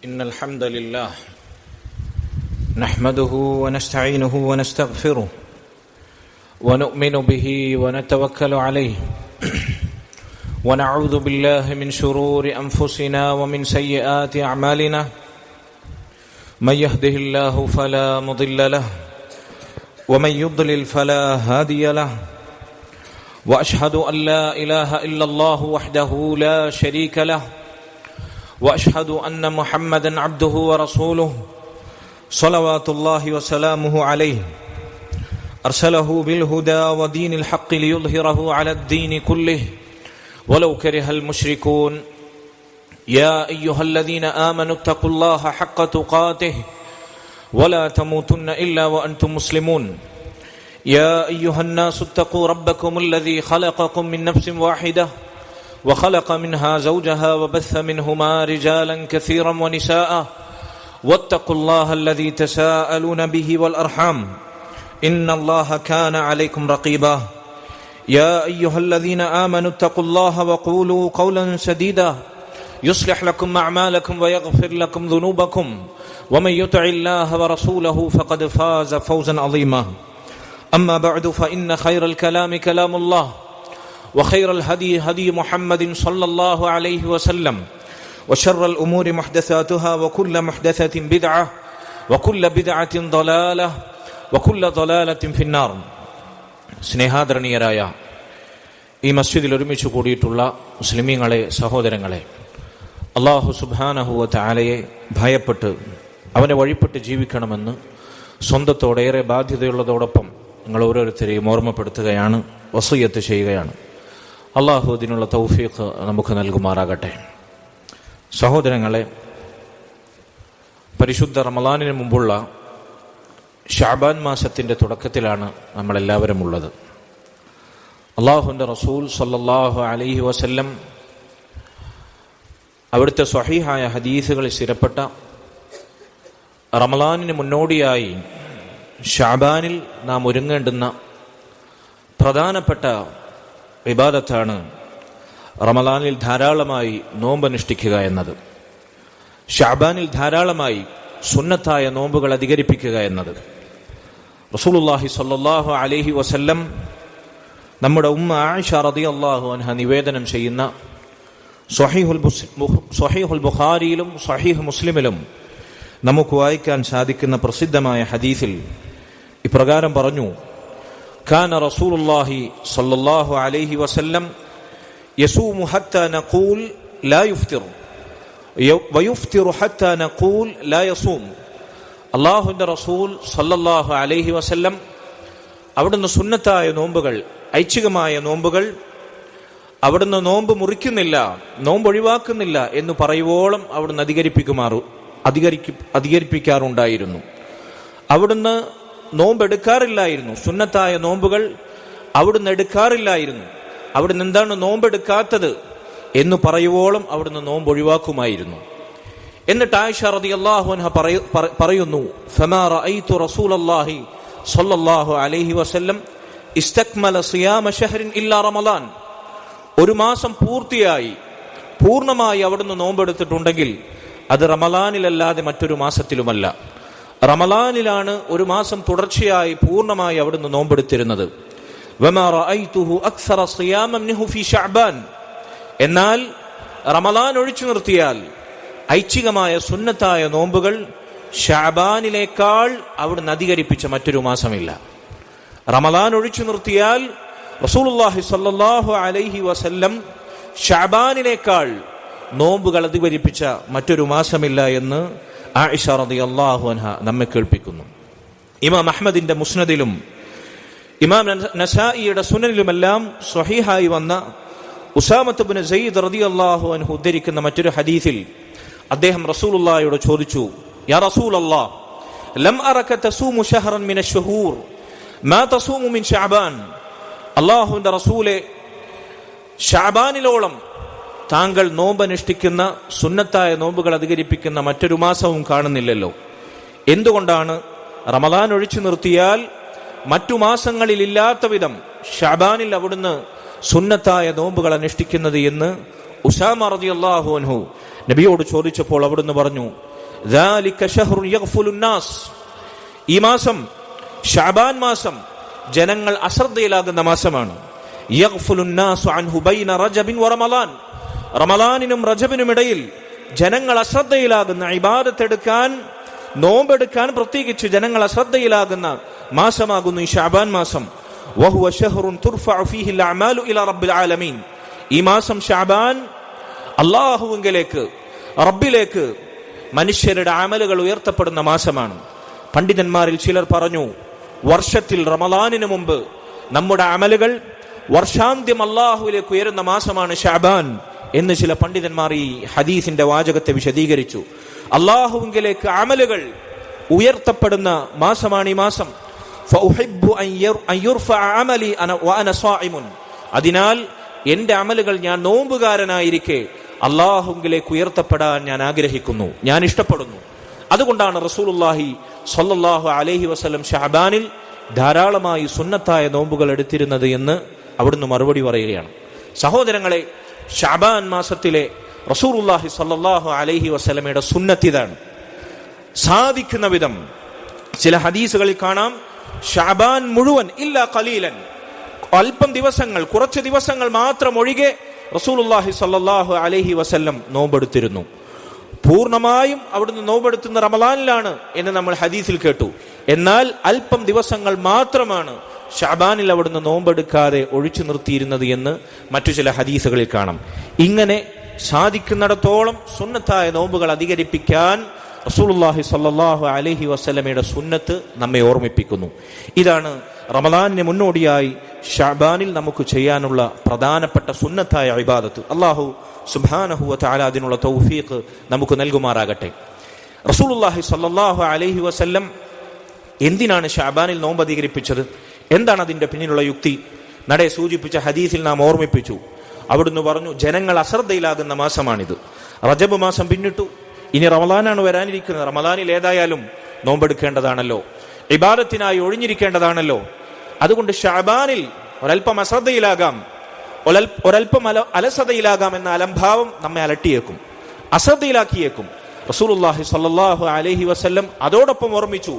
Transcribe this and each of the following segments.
إن الحمد لله نحمده ونستعينه ونستغفره ونؤمن به ونتوكل عليه ونعوذ بالله من شرور أنفسنا ومن سيئات أعمالنا من يهده الله فلا مضل له ومن يضلل فلا هادي له وأشهد أن لا إله إلا الله وحده لا شريك له وأشهد أن محمدًا عبده ورسوله صلوات الله وسلامه عليه أرسله بالهدى ودين الحق ليظهره على الدين كله ولو كره المشركون يا أيها الذين آمنوا اتقوا الله حق تقاته ولا تموتن إلا وأنتم مسلمون يا أيها الناس اتقوا ربكم الذي خلقكم من نفس واحدة وخلق منها زوجها وبث منهما رجالا كثيرا ونساء واتقوا الله الذي تساءلون به والأرحام إن الله كان عليكم رقيبا يا أيها الذين آمنوا اتقوا الله وقولوا قولا سديدا يصلح لكم أعمالكم ويغفر لكم ذنوبكم ومن يطع الله ورسوله فقد فاز فوزا عظيما أما بعد فإن خير الكلام كلام الله وخير الهدي هدي محمد صلى الله عليه وسلم وشر الأمور محدثاتها وكل محدثة بدعة وكل بدعة ضلالة وكل ضلالة في النار. സ്നേഹാദരണീയരായ ഈ മസ്ജിദിൽ ഒരുമിച്ച് കൂടിയിട്ടുള്ള മുസ്ലിമീങ്ങളെ, സഹോദരങ്ങളെ, അല്ലാഹു സുബ്ഹാനഹു വ തആലയെ ഭയപ്പെട്ട് അവനെ വഴിപ്പെട്ട് ജീവിക്കണമെന്ന് സ്വന്തത്തോടേറെ ബാധ്യതയുള്ളതോടൊപ്പം നിങ്ങൾ ഓരോരുത്തരെയും ഓർമ്മപ്പെടുത്തുകയാണ്, വസിയ്യത്ത് ചെയ്യുകയാണ്. അള്ളാഹു അതിനുള്ള തൗഫീഖ് നമുക്ക് നൽകുമാറാകട്ടെ. സഹോദരങ്ങളെ, പരിശുദ്ധ റമളാനിന് മുമ്പുള്ള ശഅബാൻ മാസത്തിൻ്റെ തുടക്കത്തിലാണ് നമ്മളെല്ലാവരും ഉള്ളത്. അള്ളാഹുവിൻ്റെ റസൂൽ സല്ലല്ലാഹു അലൈഹി വസല്ലം അവിടുത്തെ സ്വഹീഹായ ഹദീസുകളിൽ സ്ഥിരപ്പെട്ട റമളാനിന് മുന്നോടിയായി ശഅബാനിൽ നാം ഒരുങ്ങേണ്ടുന്ന പ്രധാനപ്പെട്ട ഇബാദത്താണ് റമളാനിൽ ധാരാളമായി നോമ്പനുഷ്ഠിക്കുക എന്നത്. ശഅബാനിൽ ധാരാളമായി സുന്നത്തായ നോമ്പുകൾ അധികരിപ്പിക്കുക എന്നത്. റസൂലുള്ളാഹി സ്വല്ലല്ലാഹു അലൈഹി വസല്ലം നമ്മുടെ ഉമ്മ ആയിഷ റളിയല്ലാഹു അൻഹ നിവേദനം ചെയ്യുന്ന സ്വഹീഹുൽ ബുഖാരിയിലും സ്വഹീഹ് മുസ്ലിമിലും നമുക്ക് വായിക്കാൻ സാധിക്കുന്ന പ്രസിദ്ധമായ ഹദീസിൽ ഇപ്രകാരം പറഞ്ഞു: കാന റസൂലുള്ളാഹി സ്വല്ലല്ലാഹു അലൈഹി വസല്ലം യസൂമു ഹത്താ നഖൂൽ ലാ യുഫ്തിറു വയുഫ്തിറു ഹത്താ നഖൂൽ ലാ യസൂം. അല്ലാഹുവിൻ്റെ റസൂൽ സ്വല്ലല്ലാഹു അലൈഹി വസല്ലം അവിടുന്ന് സുന്നത്തായ നോമ്പുകൾ, ഐച്ഛികമായ നോമ്പുകൾ അവിടുന്ന് നോമ്പ് മുറിക്കുന്നില്ല, നോമ്പ് ഒഴിവാക്കുന്നില്ല എന്ന് പറയുവോളം അവിടുന്ന് അധികരിപ്പിക്കാറുണ്ടായിരുന്നു. അവിടുന്ന് നോമ്പെടുക്കാറില്ലായിരുന്നു, സുന്നത്തായ നോമ്പുകൾ അവിടുന്ന് എടുക്കാറില്ലായിരുന്നു. അവിടുന്ന് എന്താണ് നോമ്പെടുക്കാത്തത് എന്ന് പറയുവോളം അവിടുന്ന് നോമ്പ് ഒഴിവാക്കുമായിരുന്നു. എന്നിട്ട് ആയിഷ റളിയല്ലാഹു അൻഹ പറയുന്നു: ഫമാ റഅയ്തു റസൂലല്ലാഹി സ്വല്ലല്ലാഹു അലൈഹി വസല്ലം ഇസ്തക്മല സിയാമ ശഹ്റിൻ ഇല്ലാ റമളാൻ. ഒരു മാസം പൂർണ്ണമായി അവിടുന്ന് നോമ്പെടുത്തിട്ടുണ്ടെങ്കിൽ അത് റമളാനിലല്ലാതെ മറ്റൊരു മാസത്തിലുമല്ല. റമളാനിലാണ് ഒരു മാസം തുടർച്ചയായി പൂർണ്ണമായി അവിടുന്ന് നോമ്പെടുത്തിരുന്നത്. വമാ റഅയ്തുഹു അക്സറ സിയാമൻ മിൻഹു ഫീ ശഅബാൻ. എന്നാൽ റമളാൻ ഒഴിച്ചു നിർത്തിയാൽ ഐച്ഛികമായ സുന്നത്തായ നോമ്പുകൾ ശഅബാനിലേക്കാൾ അവിടുന്ന് അധികരിപ്പിച്ച മറ്റൊരു മാസമില്ല. റമളാൻ ഒഴിച്ചു നിർത്തിയാൽ റസൂലുള്ളാഹി സ്വല്ലല്ലാഹു അലൈഹി വസല്ലം ശഅബാനിലേക്കാൾ നോമ്പുകൾ അധികരിപ്പിച്ച മറ്റൊരു മാസമില്ല എന്ന് ആയിഷ റളിയല്ലാഹു അൻഹ നമ്മെ കേൾപ്പിക്കുന്നു. ഇമാം അഹ്മദിന്റെ മുസ്നദിലും ഇമാം നസായിയുടെ സുനനിലുമെല്ലാം സ്വഹീഹായി വന്ന ഉസാമത്ത് ഇബ്നു സയ്യിദ് റളിയല്ലാഹു അൻഹു ഉദ്ധരിക്കുന്ന മറ്റൊരു ഹദീസിൽ അദ്ദേഹം റസൂലുള്ളാഹിയോട് ചോദിച്ചു: യാ റസൂലല്ലാഹ്, ലം അറക തസൂമു ശഹ്റൻ മിനശ് ശുഹൂർ മാ തസൂമു മിൻ ശഅബാൻ. അല്ലാഹുവിന്റെ റസൂലേ, ശഅബാനിലോളം താങ്കൾ നോമ്പനുഷ്ഠിക്കുന്ന, സുന്നത്തായ നോമ്പുകൾ അധികരിപ്പിക്കുന്ന മറ്റൊരു മാസവും കാണുന്നില്ലല്ലോ. എന്തുകൊണ്ടാണ് റമളാൻ ഒഴിച്ചു നിർത്തിയാൽ മറ്റു മാസങ്ങളിൽ ഇല്ലാത്ത വിധം ശഅബാനിൽ അവിടുന്ന് സുന്നത്തായ നോമ്പുകൾ അനുഷ്ഠിക്കുന്നത് എന്ന് ഉസാമ റളിയല്ലാഹു അൻഹു നബിയോട് ചോദിച്ചപ്പോൾ അവിടുന്ന് പറഞ്ഞു, ذلك شهر يغفل الناس. ഈ മാസം ശഅബാൻ മാസം ജനങ്ങൾ അശ്രദ്ധയിലാകുന്ന മാസമാണ്. യഗ്ഫുലുൻ നാസു അൻഹു ബൈന റജബിൻ വറമളാൻ. റമളാനിനും റജബിനും ഇടയിൽ ജനങ്ങൾ അശ്രദ്ധയിലാകുന്ന, ഇബാദത്ത് എടുക്കാൻ, നോമ്പെടുക്കാൻ പ്രത്യേകിച്ച് ജനങ്ങൾ അശ്രദ്ധയിലാകുന്ന മാസമാകുന്നു ഈ ശഅബാൻ മാസം. വഹുവ ശഹ്റുൻ തുർഫഉ ഫീഹി അൽഅമാലു ഇലാ റബ്ബിൽ ആലമീൻ. ഈ മാസം ശഅബാൻ അല്ലാഹുവിലേക്ക്, റബ്ബിലേക്ക് മനുഷ്യരുടെ അമലുകൾ ഉയർത്തപ്പെടുന്ന മാസമാണ്. പണ്ഡിതന്മാരിൽ ചിലർ പറഞ്ഞു, വർഷത്തിൽ റമളാനിന് മുമ്പ് നമ്മുടെ അമലുകൾ വർഷാന്ത്യം അല്ലാഹുവിലേക്ക് ഉയരുന്ന മാസമാണ് ശഅബാൻ എന്ന് ചില പണ്ഡിതന്മാർ ഈ ഹദീസിന്റെ വാചകത്തെ വിശദീകരിച്ചു. അല്ലാഹുവിലേക്ക് അമലുകൾ ഉയർത്തപ്പെടുന്ന മാസമാണ് ഈ മാസം. ഫഉഹിബ്ബു അൻ യുർഫഅ അമലി വഅന സായിമുൻ. അതിനാൽ എന്റെ അമലുകൾ ഞാൻ നോമ്പുകാരനായിരിക്കെ അല്ലാഹുവിലേക്ക് ഉയർത്തപ്പെടാൻ ഞാൻ ആഗ്രഹിക്കുന്നു, ഞാൻ ഇഷ്ടപ്പെടുന്നു. അതുകൊണ്ടാണ് റസൂലുള്ളാഹി സ്വല്ലല്ലാഹു അലൈഹി വസല്ലം ശഅബാനിൽ ധാരാളമായി സുന്നത്തായ നോമ്പുകൾ എടുത്തിരുന്നത് എന്ന് അവിടുന്ന് മറുപടി പറയുകയാണ്. സഹോദരങ്ങളെ, ശഅബാൻ മാസത്തിലെ റസൂലുള്ളാഹി സ്വല്ലല്ലാഹു അലൈഹി വസല്ലമയുടെ സുന്നത്ത് ഇതാണ്. സാധിക്കുന്ന വിധം ചില ഹദീസുകളിൽ കാണാം, ശഅബാൻ മുഴുവൻ ഇല്ലാ ഖലീലൻ, അല്പം ദിവസങ്ങൾ, കുറച്ച് ദിവസങ്ങൾ മാത്രം ഒഴികെ റസൂലുള്ളാഹി സ്വല്ലല്ലാഹു അലൈഹി വസല്ലം നോമ്പെടുത്തിരുന്നു. പൂർണ്ണമായും അവിടുന്ന് നോമ്പെടുത്തുന്ന റമളാനിലാണ് എന്ന് നമ്മൾ ഹദീസിൽ കേട്ടു. എന്നാൽ അല്പം ദിവസങ്ങൾ മാത്രമാണ് ശഅബാനിൽ അവിടുന്ന് നോമ്പെടുക്കാതെ ഒഴിച്ചു നിർത്തിയിരുന്നത് എന്ന് മറ്റു ചില ഹദീസുകളിൽ കാണാം. ഇങ്ങനെ സാധിക്കുന്നിടത്തോളം സുന്നത്തായ നോമ്പുകൾ അധികരിപ്പിക്കാൻ റസൂലുള്ളാഹി സ്വല്ലല്ലാഹു അലൈഹി വസല്ലമയുടെ സുന്നത്ത് നമ്മെ ഓർമ്മിപ്പിക്കുന്നു. ഇതാണ് റമളാനിന് മുന്നോടിയായി ശഅബാനിൽ നമുക്ക് ചെയ്യാനുള്ള പ്രധാനപ്പെട്ട സുന്നത്തായ ഇബാദത്ത്. അല്ലാഹു സുബ്ഹാനഹു വ തആല അതിനുള്ള തൗഫീഖ് നമുക്ക് നൽകുമാറാകട്ടെ. റസൂലുള്ളാഹി സ്വല്ലല്ലാഹു അലൈഹി വസല്ലം എന്തിനാണ് ശഅബാനിൽ നോമ്പ് അധികരിപ്പിച്ചത്? എന്താണ് അതിന്റെ പിന്നിലുള്ള യുക്തി? നടേ സൂചിപ്പിച്ച ഹദീസിൽ നാം ഓർമ്മിപ്പിച്ചു. അവിടുന്ന് പറഞ്ഞു, ജനങ്ങൾ അശ്രദ്ധയിലാകുന്ന മാസമാണിത്. റജബ് മാസം പിന്നിട്ടു, ഇനി റമളാനാണ് വരാനിരിക്കുന്നത്. റമളാനിൽ ഏതായാലും നോമ്പെടുക്കേണ്ടതാണല്ലോ, ഇബാദത്തിനായി ഒഴിഞ്ഞിരിക്കേണ്ടതാണല്ലോ. അതുകൊണ്ട് ശഅബാനിൽ ഒരൽപ്പം അശ്രദ്ധയിലാകാം, ഒരൽപ്പം അലസതയിലാകാം എന്ന അലംഭാവം നമ്മെ അലട്ടിയേക്കും, അശ്രദ്ധയിലാക്കിയേക്കും. റസൂലുള്ളാഹി സ്വല്ലല്ലാഹു അലൈഹി വസല്ലം അതോടൊപ്പം ഓർമ്മിച്ചു,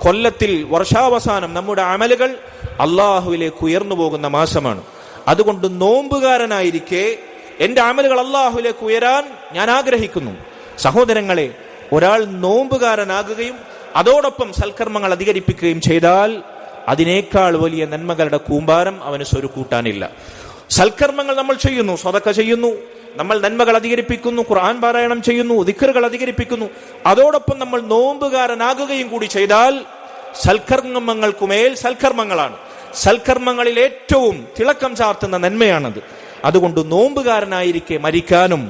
കൊല്ലത്തിൽ വർഷാവസാനം നമ്മുടെ അമലുകൾ അള്ളാഹുവിലേക്ക് ഉയർന്നു പോകുന്ന മാസമാണ്. അതുകൊണ്ട് നോമ്പുകാരനായിരിക്കെ എന്റെ അമലുകൾ അള്ളാഹുവിലേക്ക് ഉയരാൻ ഞാൻ ആഗ്രഹിക്കുന്നു. സഹോദരങ്ങളെ, ഒരാൾ നോമ്പുകാരനാകുകയും അതോടൊപ്പം സൽക്കർമ്മങ്ങൾ അധികരിപ്പിക്കുകയും ചെയ്താൽ അതിനേക്കാൾ വലിയ നന്മകളുടെ കൂമ്പാരം അവന് സ്വരുക്കൂട്ടാനില്ല. സൽക്കർമ്മങ്ങൾ നമ്മൾ ചെയ്യുന്നു, സ്വതക്ക ചെയ്യുന്നു, നമ്മൾ നന്മകൾ അധികരിപ്പിക്കുന്നു, ഖുർആൻ പാരായണം ചെയ്യുന്നു, ദിക്റുകൾ അധികരിപ്പിക്കുന്നു, അതോടൊപ്പം നമ്മൾ നോമ്പുകാരനാകുകയും കൂടി ചെയ്താൽ സൽക്കർമ്മങ്ങൾക്കുമേൽ സൽക്കർമ്മങ്ങളാണ്. സൽക്കർമ്മങ്ങളിൽ ഏറ്റവും തിളക്കം ചാർത്തുന്ന നന്മയാണത്. അതുകൊണ്ട് നോമ്പുകാരനായിരിക്കെ മരിക്കാനും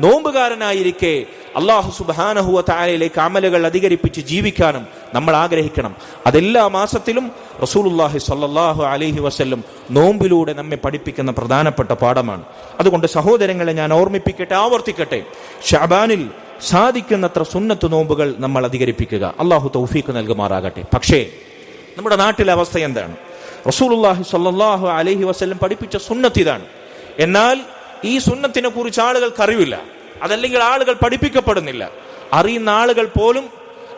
നോമ്പുകാരനായിരിക്കെ അല്ലാഹു സുബ്ഹാനഹു വ തആലയിലേക്ക് അമലുകൾ അധികരിപ്പിച്ച് ജീവിക്കാനും നമ്മൾ ആഗ്രഹിക്കണം. അതെല്ലാ മാസത്തിലും റസൂലുള്ളാഹി സ്വല്ലല്ലാഹു അലൈഹി വസല്ലം നോമ്പിലൂടെ നമ്മെ പഠിപ്പിക്കുന്ന പ്രധാനപ്പെട്ട പാഠമാണ്. അതുകൊണ്ട് സഹോദരങ്ങളെ, ഞാൻ ഓർമ്മിപ്പിക്കട്ടെ, ആവർത്തിക്കട്ടെ, ശഅബാനിൽ സാധിക്കുന്നത്ര സുന്നത്ത് നോമ്പുകൾ നമ്മൾ അധികരിപ്പിക്കുക. അല്ലാഹു തൗഫീഖ് നൽകുമാറാകട്ടെ. പക്ഷേ നമ്മുടെ നാട്ടിലെ അവസ്ഥ എന്താണ്? റസൂലുള്ളാഹി സ്വല്ലല്ലാഹു അലൈഹി വസല്ലം പഠിപ്പിച്ച സുന്നത്ത് ഇതാണ്. എന്നാൽ ഈ സുന്നത്തിനെ കുറിച്ച് ആളുകൾക്ക് അറിവില്ല, അതല്ലെങ്കിൽ ആളുകൾ പഠിപ്പിക്കപ്പെടുന്നില്ല. അറിയുന്ന ആളുകൾ പോലും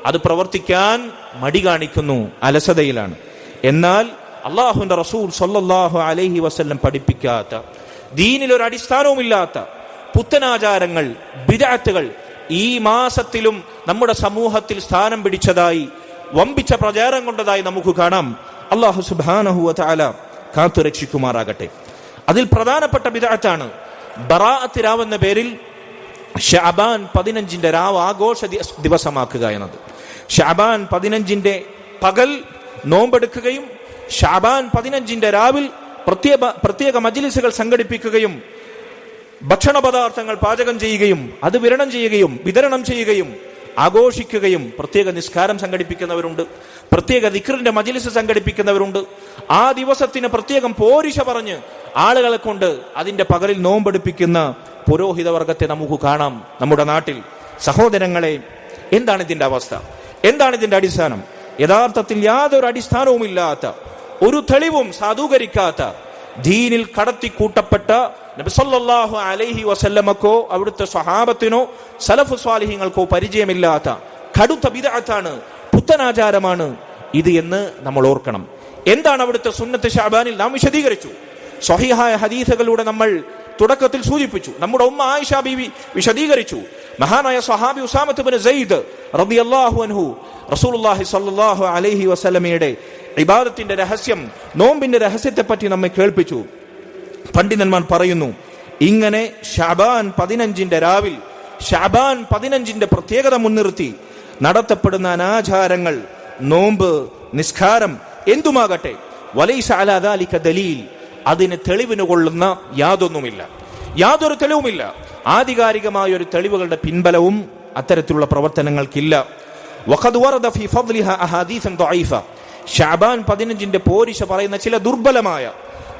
അത് പ്രവർത്തിക്കാൻ മടി കാണിക്കുന്നു, അലസതയിലാണ്. എന്നാൽ അല്ലാഹുവിന്റെ റസൂൽ സ്വല്ലല്ലാഹു അലൈഹി വസല്ലം പഠിപ്പിക്കാത്ത, ദീനിൽ ഒരു അടിസ്ഥാനവുമില്ലാത്ത പുത്തനാചാരങ്ങൾ, ബിദ്അത്തുകൾ ഈ മാസത്തിലും നമ്മുടെ സമൂഹത്തിൽ സ്ഥാനം പിടിച്ചതായി, വമ്പിച്ച പ്രചാരം കൊണ്ടതായി നമുക്ക് കാണാം. അല്ലാഹു സുബ്ഹാനഹു വ തആല കാത്തുരക്ഷിക്കുമാറാകട്ടെ. അതിൽ പ്രധാനപ്പെട്ട ബിദ്അത്താണ് ബറാഅത്ത് രാവ് എന്ന പേരിൽ ശഅബാൻ 15 രാവ് ആഘോഷ ദിവസമാക്കുക എന്നത്. ശഅബാൻ 15 പകൽ നോമ്പെടുക്കുകയും ശഅബാൻ 15 രാവിൽ പ്രത്യേക മജ്ലിസുകൾ സംഘടിപ്പിക്കുകയും ഭക്ഷണ പദാർത്ഥങ്ങൾ പാചകം ചെയ്യുകയും അത് വിതരണം ചെയ്യുകയും ആഘോഷിക്കുകയും പ്രത്യേക നിസ്കാരം സംഘടിപ്പിക്കുന്നവരുണ്ട്, പ്രത്യേക ദിക്റിന്റെ മജ്ലിസ് സംഘടിപ്പിക്കുന്നവരുണ്ട്. ആ ദിവസത്തിന് പ്രത്യേകം പോരിശ പറഞ്ഞ് ആളുകളെ കൊണ്ട് അതിന്റെ പകലിൽ നോമ്പെടുപ്പിക്കുന്ന പുരോഹിത വർഗത്തെ നമുക്ക് കാണാം നമ്മുടെ നാട്ടിൽ. സഹോദരങ്ങളെ, എന്താണ് ഇതിന്റെ അവസ്ഥ? എന്താണ് ഇതിന്റെ അടിസ്ഥാനം? യഥാർത്ഥത്തിൽ യാതൊരു അടിസ്ഥാനവുമില്ലാത്ത, ഒരു തെളിവും സാധൂകരിക്കാത്ത, ദീനിൽ കടത്തിക്കൂട്ടപ്പെട്ട നബി സല്ലല്ലാഹു അലൈഹി വസല്ലമക്കോ അവിടുത്തെ സ്വഹാബത്തിനോ സലഫ് സ്വാലിഹീങ്ങൾക്കോ പരിചയമില്ലാത്ത കടുത്ത ബിദ്അത്താണ്, പുത്തനാചാരമാണ് ഇത് എന്ന് നമ്മൾ ഓർക്കണം. എന്താണ് അവിടുത്തെ സുന്നത്ത് ശഅബാനിൽ? നാം വിശദീകരിച്ചു. സ്വഹീഹായ ഹദീസുകളിലൂടെ നമ്മൾ തുടക്കത്തിൽ സൂചിപ്പിച്ചു. നമ്മുടെ ഉമ്മ ആയിഷ ബീവി വിശദീകരിച്ചു. മഹാനായ സ്വഹാബി ഉസാമത്ത് ഇബ്നു സെയ്ദ് റളിയല്ലാഹു അൻഹു റസൂലുള്ളാഹി സ്വല്ലല്ലാഹു അലൈഹി വസല്ലമയുടെ ഇബാദത്തിന്റെ രഹസ്യം, നോമ്പിന്റെ രഹസ്യത്തെ പറ്റി നമ്മെ കേൾപ്പിച്ചു. പണ്ഡിതന്മാർ പറയുന്നു, ഇങ്ങനെ ശഅബാൻ 15 രാവിൽ, ശഅബാൻ 15 പ്രത്യേകത മുൻനിർത്തി നടത്തപ്പെടുന്ന അനാചാരങ്ങൾ, നോമ്പ്, നിസ്കാരം എന്തുമാകട്ടെ, വലൈസ അലാ ദാലിക ദലീൽ, അതിന് തെളിവിന് കൊള്ളുന്ന യാതൊരു തെളിവുമില്ല. ആധികാരികമായ ഒരു തെളിവുകളുടെ പിൻബലവും അത്തരത്തിലുള്ള പ്രവർത്തനങ്ങൾക്കില്ല. വഖദ് വറദ ഫീ ഫദ്ലിഹാ അഹാദീസൻ ദഈഫ, ശഅബാൻ 15 പോരിശ പറയുന്ന ചില ദുർബലമായ,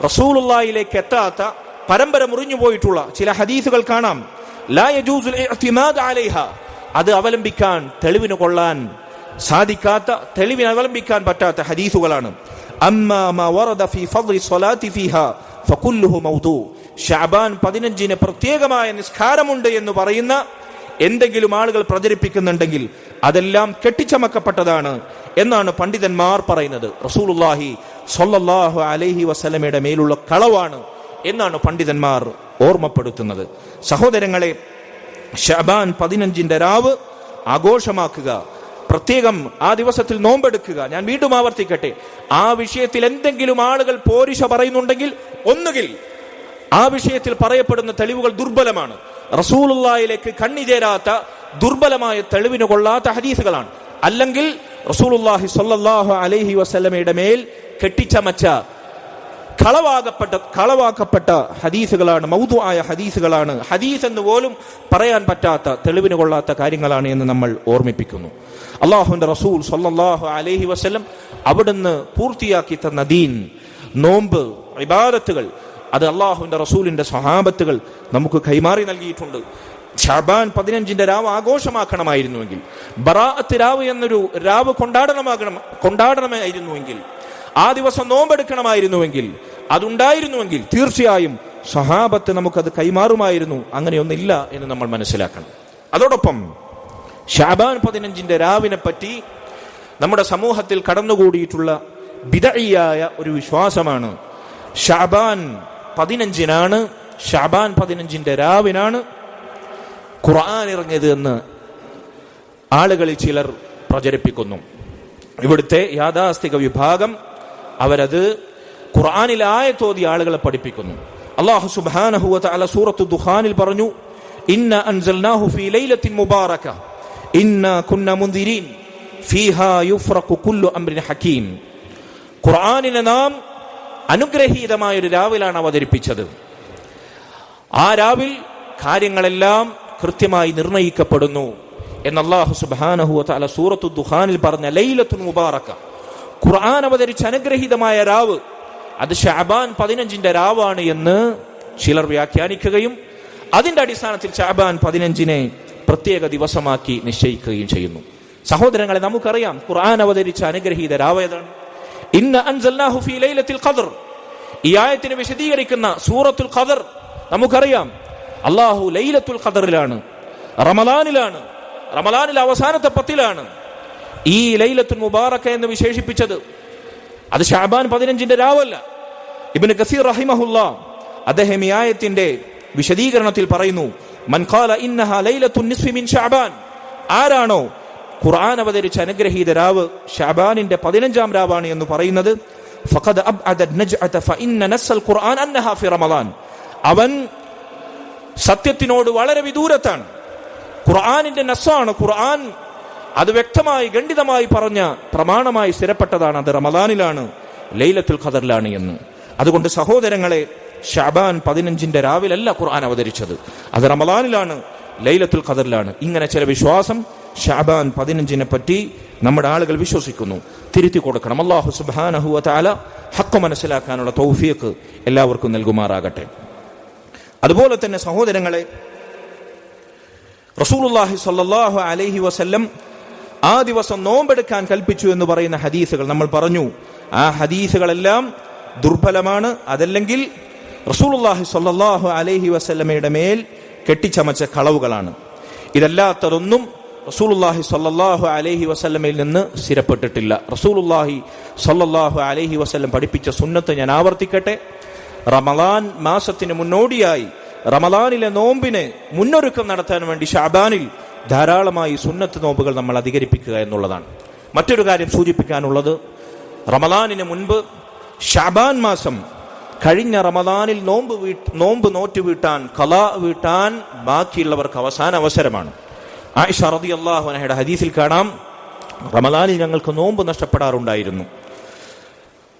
റസൂലുള്ളാഹിയിലേക്ക് എത്താത്ത, പരമ്പര മുറിഞ്ഞു പോയിട്ടുള്ള ചില ഹദീസുകൾ കാണാം. ലാ യജൂസുൽ ഇഅ്തിമാദ് അലൈഹ, അത് അവലംബിക്കാൻ, തെളിവിന് കൊള്ളാൻ സാധിക്കാത്ത, തെളിവിന് അവലംബിക്കാൻ പറ്റാത്ത ഹദീസുകളാണ്. അമ്മാ മാ വറദ ഫീ ഫദ്ലി സ്വലാത്തി ഫീഹാ ഫകുല്ലുഹു മൗദൂ, ശഅബാൻ 15 പ്രത്യേകമായ നിസ്കാരമുണ്ട് എന്ന് പറയുന്ന എന്തെങ്കിലും ആളുകൾ പ്രചരിപ്പിക്കുന്നുണ്ടെങ്കിൽ അതെല്ലാം കെട്ടിച്ചമക്കപ്പെട്ടതാണ് എന്നാണ് പണ്ഡിതന്മാർ പറയുന്നത്. റസൂലുള്ളാഹി സ്വല്ലല്ലാഹു അലൈഹി വസല്ലമയുടെ മേലുള്ള കളവാണ് എന്നാണ് പണ്ഡിതന്മാർ ഓർമ്മപ്പെടുത്തുന്നത്. സഹോദരങ്ങളെ, ശഅബാൻ 15 രാവ് ആഘോഷമാക്കുക, പ്രത്യേകം ആ ദിവസത്തിൽ നോമ്പെടുക്കുക. ഞാൻ വീണ്ടും ആവർത്തിക്കട്ടെ, ആ വിഷയത്തിൽ എന്തെങ്കിലും ആളുകൾ പോരിശ പറയുന്നുണ്ടെങ്കിൽ ഒന്നുകിൽ ആ വിഷയത്തിൽ പറയപ്പെടുന്ന തെളിവുകൾ ദുർബലമാണ്, റസൂലുള്ളാഹിയിലേക്ക് കണ്ണിചേരാത്ത, ദുർബലമായ, തെളിവിന് കൊള്ളാത്ത ഹദീസുകളാണ്. അല്ലെങ്കിൽ റസൂലുള്ളാഹി സ്വല്ലല്ലാഹു അലൈഹി വസല്ലമയുടെ മേൽ കെട്ടിച്ചമച്ച കളവാക്കപ്പെട്ട ഹദീസുകളാണ്, മൗദൂആയ ഹദീസുകളാണ്. ഹദീസ് എന്ന് പോലും പറയാൻ പറ്റാത്ത, തെളിവിന് കൊള്ളാത്ത കാര്യങ്ങളാണ് എന്ന് നമ്മൾ ഓർമ്മിപ്പിക്കുന്നു. അല്ലാഹുവിന്റെ റസൂൽ സ്വല്ലല്ലാഹു അലൈഹി വസല്ലം അവിടുന്ന് പൂർത്തിയാക്കി തന്ന ദീൻ, നോമ്പ്, ഇബാദത്തുകൾ, അത് അല്ലാഹുവിന്റെ റസൂലിന്റെ സ്വഹാബത്തുകൾ നമുക്ക് കൈമാറി നൽകിയിട്ടുണ്ട്. ശഅബാൻ 15 രാവ് ആഘോഷമാക്കണമായിരുന്നുവെങ്കിൽ, ബറാഅത്ത് രാവ് എന്നൊരു രാവ് കൊണ്ടാടണമായിരുന്നുവെങ്കിൽ, ആ ദിവസം നോമ്പെടുക്കണമായിരുന്നുവെങ്കിൽ, അതുണ്ടായിരുന്നുവെങ്കിൽ തീർച്ചയായും സ്വഹാബത്ത് നമുക്കത് കൈമാറുമായിരുന്നു. അങ്ങനെയൊന്നില്ല എന്ന് നമ്മൾ മനസ്സിലാക്കണം. അതോടൊപ്പം ശഅബാൻ 15 രാവിനെ പറ്റി നമ്മുടെ സമൂഹത്തിൽ കടന്നുകൂടിയിട്ടുള്ള ബിദ്അഇയായ ഒരു വിശ്വാസമാണ്. ശഅബാൻ 15 ശഅബാൻ 15 രാവിനാണ് ഖുർആൻ ഇറങ്ങിയത് എന്ന് ആളുകളിൽ ചിലർ പ്രചരിപ്പിക്കുന്നു. ഇവിടുത്തെ യാഥാസ്ഥിക വിഭാഗം അവരത് ഖുർആനിലെ ആയത്തോതി ആളുകളെ പഠിപ്പിക്കുന്നു. അല്ലാഹു സുബ്ഹാനഹു വ തആല സൂറത്തു ദുഖാനിൽ പറഞ്ഞു, ഇന്ന അൻസൽനാഹു ഫീ ലൈലത്തിൻ മുബാറക ഇന്നാ കുന്നാ മുൻദിരീൻ ഫീഹാ യുഫ്റഖു കുല്ലു അംരിൻ ഹകീം. ഖുർആനിനെ നാം അനുഗ്രഹീതമായ ഒരു രാവിലാണ് അവതരിപ്പിച്ചത്. ആ രാവിൽ കാര്യങ്ങളെല്ലാം കൃത്യമായി നിർണയിക്കപ്പെടുന്നു എന്ന് അല്ലാഹു സുബ്ഹാനഹു വ തആല സൂറത്തു ദുഖാനിൽ പറഞ്ഞ ലൈലത്തുൻ മുബാറക, ഖുർആൻ അവതരിച്ച അനുഗ്രഹീതമായ രാവ്, അത് ശഅബാൻ 15 രാവാണ് എന്ന് ചിലർ വ്യാഖ്യാനിക്കുകയും അതിന്റെ അടിസ്ഥാനത്തിൽ ശഅബാൻ 15 പ്രത്യേക ദിവസമാക്കി നിശ്ചയിക്കുകയും ചെയ്യുന്നു. സഹോദരങ്ങളെ, നമുക്കറിയാം ഖുർആൻ അവതരിച്ച അനുഗ്രഹീത രാവ് ഏതാണ്? ഇന്ന അൻസൽനാഹു ഫീ ലൈലത്തിൽ ഖദ്ർ. ഈ ആയത്തിനെ വിശദീകരിക്കുന്ന സൂറത്തുൽ ഖദ്ർ നമുക്കറിയാം. അല്ലാഹു ലൈലത്തുൽ ഖദ്റിലാണ്, റമളാനിലാണ്, റമളാനിലെ അവസാനത്തെ 10 ഈ ലൈലത്തുൽ മുബാറക എന്ന് വിശേഷിപ്പിച്ചത്. അത് ശഅബാൻ 15 രാവല്ല. ഇബ്നു കസീർ റഹിമഹുല്ലാ അദ്ദേഹം ഈ ആയത്തിന്റെ വിശദീകരണത്തിൽ പറയുന്നു, മൻ ഖാല ഇന്നഹാ ലൈലത്തുൻ നിസ്ഫി മിൻ ശഅബാൻ, ആരാണോ ഖുർആൻ അവതരിച്ച അനുഗ്രഹീത രാവ് ശഅബാനിന്റെ 15 രാവാണ് എന്ന് പറയുന്നത്, ഫഖദ് അബ്അദ നജ്അത ഫഇന്ന നസ്സൽ ഖുർആൻ അന്നഹാ ഫി റമളാൻ, അവൻ സത്യത്തിനോട് വളരെ വിദൂരത്താണ്. ഖുർആനിന്റെ നസ്സാണ്, ഖുർആൻ അത് വ്യക്തമായി ഖണ്ഡിതമായി പറഞ്ഞ പ്രമാണമായി സ്ഥിരപ്പെട്ടതാണ്, അത് റമളാനിലാണ്, ലൈലത്തുൽ ഖദറിലാണ് എന്ന്. അതുകൊണ്ട് സഹോദരങ്ങളെ, ശഅബാൻ 15 രാവിലല്ല ഖുർആൻ അവതരിച്ചത്, അത് റമളാനിലാണ്, ലൈലത്തുൽ ഖദറിലാണ്. ഇങ്ങനെ ചില വിശ്വാസം ശഅബാൻ 15 പറ്റി നമ്മുടെ ആളുകൾ വിശ്വസിക്കുന്നു. തിരുത്തി കൊടുക്കണം. അല്ലാഹു സുബ്ഹാനഹു വ തആല ഹഖ് മനസ്സിലാക്കാനുള്ള തൗഫീഖ് എല്ലാവർക്കും നൽകുമാറാകട്ടെ. അതുപോലെ തന്നെ സഹോദരങ്ങളെ, റസൂലുള്ളാഹി സ്വല്ലല്ലാഹു അലൈഹി വസല്ലം ആ ദിവസം നോമ്പെടുക്കാൻ കൽപ്പിച്ചു എന്ന് പറയുന്ന ഹദീസുകൾ നമ്മൾ പറഞ്ഞു. ആ ഹദീസുകളെല്ലാം ദുർബലമാണ്. അതല്ലെങ്കിൽ റസൂലുള്ളാഹി സ്വല്ലല്ലാഹു അലൈഹി വസല്ലമയുടെ മേൽ കെട്ടിച്ചമച്ച കളവുകളാണ്. ഇതല്ലാത്തതൊന്നും റസൂലുള്ളാഹി സ്വല്ലല്ലാഹു അലൈഹി വസല്ലമയിൽ നിന്ന് സ്ഥിരപ്പെട്ടിട്ടില്ല. റസൂലുള്ളാഹി സ്വല്ലല്ലാഹു അലൈഹി വസല്ലം പഠിപ്പിച്ച സുന്നത്ത് ഞാൻ ആവർത്തിക്കട്ടെ. റമളാൻ മാസത്തിന് മുന്നോടിയായി റമളാനിലെ നോമ്പിന് മുന്നൊരുക്കം നടത്താൻ വേണ്ടി ശഅബാനിൽ ധാരാളമായി സുന്നത്ത് നോമ്പുകൾ നമ്മൾ അധികരിപ്പിക്കുക എന്നുള്ളതാണ്. മറ്റൊരു കാര്യം സൂചിപ്പിക്കാനുള്ളത്, റമളാനിന് മുൻപ് ശഅബാൻ മാസം കഴിഞ്ഞ റമളാനിൽ നോമ്പ് നോറ്റ് വീട്ടാൻ, ഖളാ വീട്ടാൻ ബാക്കിയുള്ളവർക്ക് അവസാന അവസരമാണ്. ആയിഷ റളിയല്ലാഹു അൻഹയുടെ ഹദീസിൽ കാണാം, റമളാനിൽ ഞങ്ങൾക്ക് നോമ്പ് നഷ്ടപ്പെടാറുണ്ടായിരുന്നു.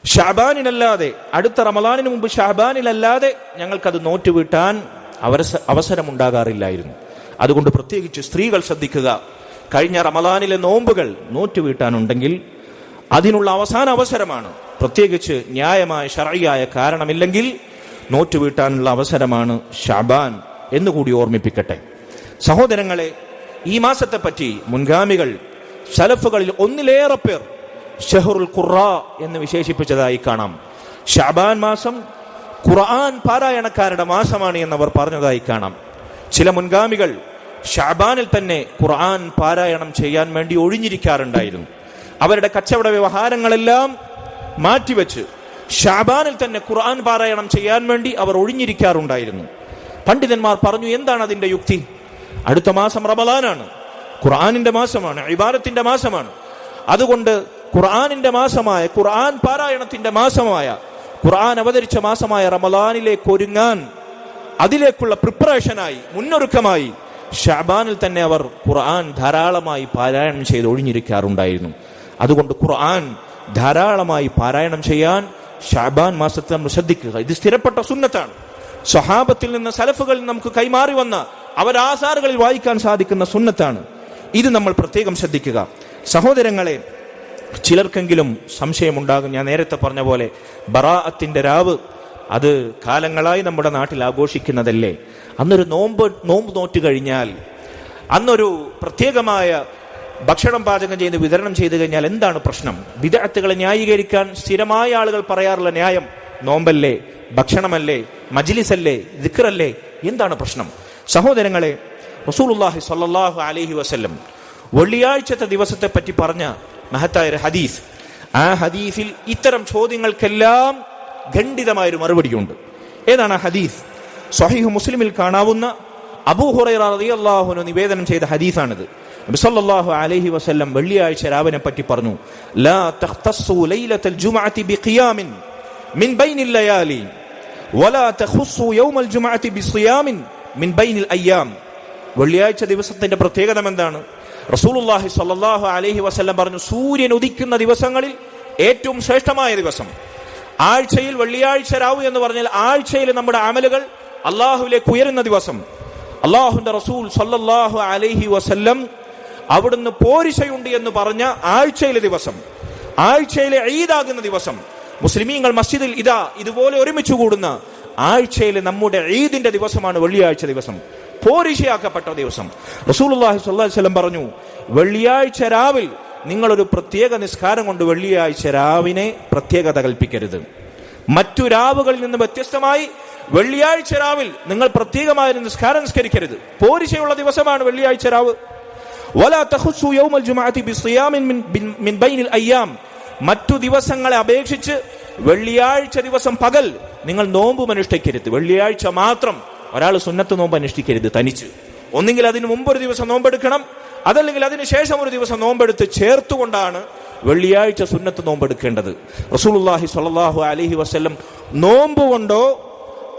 ഷഅബാനിലല്ലാതെ, അടുത്ത റമളാനിന് മുമ്പ് ഷഅബാനിലല്ലാതെ ഞങ്ങൾക്കത് നോറ്റ് വീട്ടാൻ അവസരമുണ്ടാകാറില്ലായിരുന്നു. അതുകൊണ്ട് പ്രത്യേകിച്ച് സ്ത്രീകൾ ശ്രദ്ധിക്കുക, കഴിഞ്ഞ റമളാനിലെ നോമ്പുകൾ നോറ്റ് വീട്ടാനുണ്ടെങ്കിൽ അതിനുള്ള അവസാന അവസരമാണ്. പ്രത്യേകിച്ച് ന്യായമായ ശർഈയായ കാരണമില്ലെങ്കിൽ നോറ്റ് വീട്ടാനുള്ള അവസരമാണ് ഷഅബാൻ എന്നുകൂടി ഓർമ്മിപ്പിക്കട്ടെ. സഹോദരങ്ങളെ, ഈ മാസത്തെ പറ്റി മുൻഗാമികൾ സലഫുകളിൽ ഒന്നിലേറെ പേർ ഷഹറുൽ ഖുറാ എന്ന് വിശേഷിപ്പിച്ചതായി കാണാം. ഷഅബാൻ മാസം ഖുർആൻ പാരായണക്കാരുടെ മാസമാണ് എന്നവർ പറഞ്ഞതായി കാണാം. ചില മുൻഗാമികൾ ഷഅബാനിൽ തന്നെ ഖുർആൻ പാരായണം ചെയ്യാൻ വേണ്ടി ഒഴിഞ്ഞിരിക്കാറുണ്ടായിരുന്നു. അവരുടെ കച്ചവട വ്യവഹാരങ്ങളെല്ലാം മാറ്റിവെച്ച് ഷഅബാനിൽ തന്നെ ഖുർആൻ പാരായണം ചെയ്യാൻ വേണ്ടി അവർ ഒഴിഞ്ഞിരിക്കാറുണ്ടായിരുന്നു. പണ്ഡിതന്മാർ പറഞ്ഞു, എന്താണ് അതിന്റെ യുക്തി? അടുത്ത മാസം റമളാനാണ്, ഖുർആനിന്റെ മാസമാണ്, ഇബാദത്തിന്റെ മാസമാണ്. അതുകൊണ്ട് ഖുർആനിന്റെ മാസമായ, ഖുർആൻ പാരായണത്തിന്റെ മാസമായ, ഖുർആൻ അവതരിച്ച മാസമായ റമളാനിലേക്ക് ഒരുങ്ങാൻ, അതിലേക്കുള്ള പ്രിപ്പറേഷനായി, മുന്നൊരുക്കമായി ഷഅബാനിൽ തന്നെ അവർ ഖുർആൻ ധാരാളമായി പാരായണം ചെയ്ത് ഒഴിഞ്ഞിരിക്കാറുണ്ടായിരുന്നു. അതുകൊണ്ട് ഖുർആൻ ധാരാളമായി പാരായണം ചെയ്യാൻ ഷഅബാൻ മാസത്തിൽ നമ്മൾ ശ്രദ്ധിക്കുക. ഇത് സ്ഥിരപ്പെട്ട സുന്നത്താണ്. സ്വഹാബത്തിൽ നിന്ന്, സലഫുകളിൽ നമുക്ക് കൈമാറി വന്ന അവരാസാറുകളിൽ വായിക്കാൻ സാധിക്കുന്ന സുന്നത്താണ്. ഇത് നമ്മൾ പ്രത്യേകം ശ്രദ്ധിക്കുക. സഹോദരങ്ങളെ, ചിലർക്കെങ്കിലും സംശയമുണ്ടാകും. ഞാൻ നേരത്തെ പറഞ്ഞ പോലെ ബറാഅത്തിന്റെ രാവ് അത് കാലങ്ങളായി നമ്മുടെ നാട്ടിൽ ആഘോഷിക്കുന്നതല്ലേ? അന്നൊരു നോമ്പ് നോറ്റ് കഴിഞ്ഞാൽ, അന്നൊരു പ്രത്യേകമായ ഭക്ഷണം പാചകം ചെയ്ത് വിതരണം ചെയ്തു കഴിഞ്ഞാൽ എന്താണ് പ്രശ്നം? ബിദ്അത്തുകളെ ന്യായീകരിക്കാൻ സ്ഥിരമായ ആളുകൾ പറയാറുള്ള ന്യായം, നോമ്പല്ലേ, ഭക്ഷണമല്ലേ, മജ്ലിസല്ലേ, ദിക്റല്ലേ, എന്താണ് പ്രശ്നം? സഹോദരങ്ങളെ, റസൂലുള്ളാഹി സ്വല്ലല്ലാഹു അലൈഹി വസല്ലം വെള്ളിയാഴ്ചത്തെ ദിവസത്തെ പറ്റി പറഞ്ഞ മഹത്തായ ഒരു ഹദീസ്, ആ ഹദീസിൽ ഇത്തരം ചോദ്യങ്ങൾക്കെല്ലാം ഖണ്ഡിതമായൊരു മറുപടിയുണ്ട്. ഏതാണ് ആ ഹദീസ്? സ്വഹീഹ് മുസ്ലിമിൽ കാണാവുന്ന അബൂ ഹുറൈറ റളിയല്ലാഹു അൻഹു നിവേദനം ചെയ്ത ഹദീസാണിത്. നബി സല്ലല്ലാഹു അലൈഹി വസല്ലം വെള്ളിയാഴ്ച രാവിനെ പറ്റി പറഞ്ഞു, ലാ തഖ്തസ്സു ലൈലത്തൽ ജുമുഅത്തി ബിഖിയാമിൻ മിൻ ബൈനിൽ ലയാലി വലാ തഖുസ്സു യൗമൽ ജുമുഅത്തി ബിസിയാമിൻ മിൻ ബൈനിൽ അയ്യാം. വെള്ളിയാഴ്ച ദിവസത്തിന്റെ പ്രത്യേകത എന്താണ്? റസൂലുള്ളാഹി സ്വല്ലല്ലാഹു അലൈഹി വസല്ലം പറഞ്ഞു, സൂര്യൻ ഉദിക്കുന്ന ദിവസങ്ങളിൽ ഏറ്റവും ശ്രേഷ്ഠമായ ദിവസം ആഴ്ചയിൽ വെള്ളിയാഴ്ച രാവ് എന്ന് പറഞ്ഞാൽ ആഴ്ചയിൽ നമ്മുടെ അമലുകൾ അള്ളാഹുവിലേക്ക് ഉയരുന്ന ദിവസം. അള്ളാഹുവിന്റെ റസൂൽ സ്വല്ലല്ലാഹു അലൈഹി വസല്ലം അവിടുന്ന് പോരിശയുണ്ട് എന്ന് പറഞ്ഞ ആഴ്ചയിലെ ദിവസം, ആഴ്ചയിലെ ഈദാകുന്ന ദിവസം, മുസ്ലിമീങ്ങൾ മസ്ജിദിൽ ഇതുപോലെ ഒരുമിച്ച് കൂടുന്ന ആഴ്ചയിലെ നമ്മുടെ ഈദിന്റെ ദിവസമാണ് വെള്ളിയാഴ്ച ദിവസം, പോരിശയാക്കപ്പെട്ട ദിവസം. റസൂലുള്ളാഹി സ്വല്ലല്ലാഹു അലൈഹി വസല്ലം പറഞ്ഞു, വെള്ളിയാഴ്ച രാവിൽ നിങ്ങളൊരു പ്രത്യേക നിസ്കാരം കൊണ്ട് വെള്ളിയാഴ്ച രാവിനെ പ്രത്യേകത കൽപ്പിക്കരുത്. മറ്റു രാവുകളിൽ നിന്ന് വ്യത്യസ്തമായി വെള്ളിയാഴ്ച രാവിൽ നിങ്ങൾ പ്രത്യേകമായ നിസ്കാരം നിസ്കരിക്കരുത്. പോരിശയുള്ള ദിവസമാണ് വെള്ളിയാഴ്ച രാവ്. വലാ തഖുസ്സു യൗമൽ ജുമുഅത്തി ബിസിയാമിൻ മിൻ ബൈനിൽ അയ്യാം. മറ്റു ദിവസങ്ങളെ അപേക്ഷിച്ച് വെള്ളിയാഴ്ച ദിവസം പകൽ നിങ്ങൾ നോമ്പും അനുഷ്ഠിക്കരുത്. വെള്ളിയാഴ്ച മാത്രം ഒരാൾ സുന്നത്ത് നോമ്പ് അനുഷ്ഠിക്കരുത് തനിച്ച്. ഒന്നെങ്കിൽ അതിന് മുമ്പ് ഒരു ദിവസം നോമ്പെടുക്കണം, അതല്ലെങ്കിൽ അതിനുശേഷം ഒരു ദിവസം നോമ്പെടുത്ത് ചേർത്തുകൊണ്ടാണ് വെള്ളിയാഴ്ച സുന്നത്ത് നോമ്പെടുക്കേണ്ടത്. റസൂലുള്ളാഹി സ്വല്ലല്ലാഹു അലൈഹി വസല്ലം നോമ്പ് കൊണ്ടോ